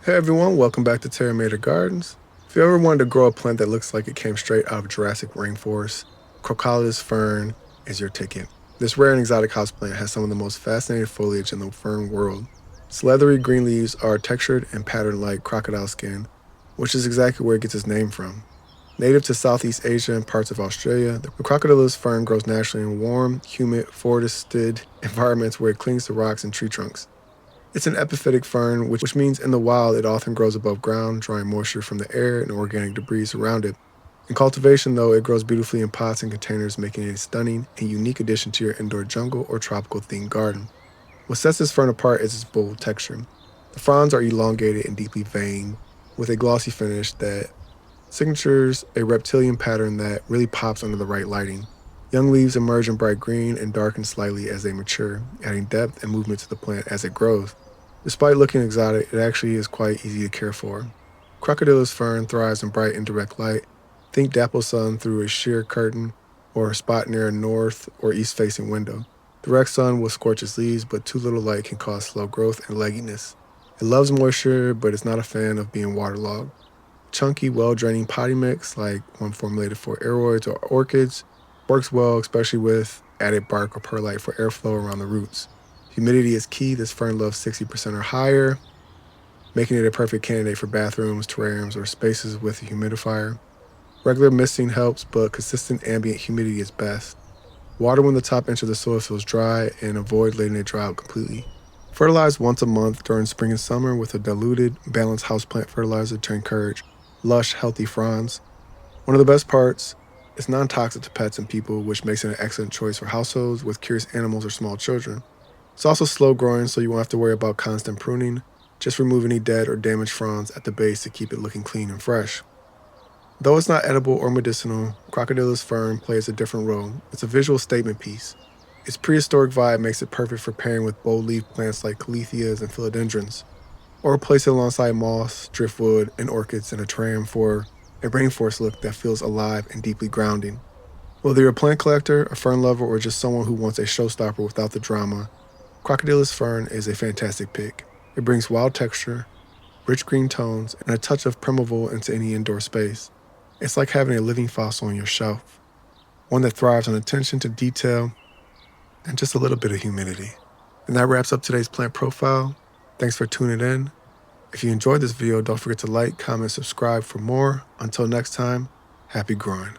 Hey everyone, welcome back to Terra Mater Gardens. If you ever wanted to grow a plant that looks like it came straight out of Jurassic rainforest, Crocodyllus Fern is your ticket. This rare and exotic houseplant has some of the most fascinating foliage in the fern world. Its leathery green leaves are textured and patterned like crocodile skin, which is exactly where it gets its name from. Native to Southeast Asia and parts of Australia, the Crocodyllus fern grows naturally in warm, humid, forested environments where it clings to rocks and tree trunks. It's an epiphytic fern, which means in the wild it often grows above ground, drawing moisture from the air and organic debris around it. In cultivation, though, it grows beautifully in pots and containers, making it a stunning and unique addition to your indoor jungle or tropical themed garden. What sets this fern apart is its bold texture. The fronds are elongated and deeply veined, with a glossy finish that signatures a reptilian pattern that really pops under the right lighting. Young leaves emerge in bright green and darken slightly as they mature, adding depth and movement to the plant as it grows. Despite looking exotic, it actually is quite easy to care for. Crocodyllus fern thrives in bright indirect light. Think dapple sun through a sheer curtain or a spot near a north or east facing window. Direct sun will scorch its leaves, but too little light can cause slow growth and legginess. It loves moisture, but is not a fan of being waterlogged. Chunky, well-draining potting mix, like one formulated for aroids or orchids, works well, especially with added bark or perlite for airflow around the roots. Humidity is key. This fern loves 60% or higher, making it a perfect candidate for bathrooms, terrariums, or spaces with a humidifier. Regular misting helps, but consistent ambient humidity is best. Water when the top inch of the soil feels dry and avoid letting it dry out completely. Fertilize once a month during spring and summer with a diluted, balanced houseplant fertilizer to encourage lush, healthy fronds. One of the best parts, it's non-toxic to pets and people, which makes it an excellent choice for households with curious animals or small children. It's also slow growing, so you won't have to worry about constant pruning. Just remove any dead or damaged fronds at the base to keep it looking clean and fresh. Though it's not edible or medicinal, Crocodyllus fern plays a different role. It's a visual statement piece. Its prehistoric vibe makes it perfect for pairing with bold leaf plants like caletheas and philodendrons, or place it alongside moss, driftwood, and orchids in a terrarium for a rainforest look that feels alive and deeply grounding. Whether you're a plant collector, a fern lover, or just someone who wants a showstopper without the drama, Crocodyllus fern is a fantastic pick. It brings wild texture, rich green tones, and a touch of primeval into any indoor space. It's like having a living fossil on your shelf, one that thrives on attention to detail and just a little bit of humidity. And that wraps up today's plant profile. Thanks for tuning in. If you enjoyed this video, don't forget to like, comment, subscribe for more. Until next time, happy growing.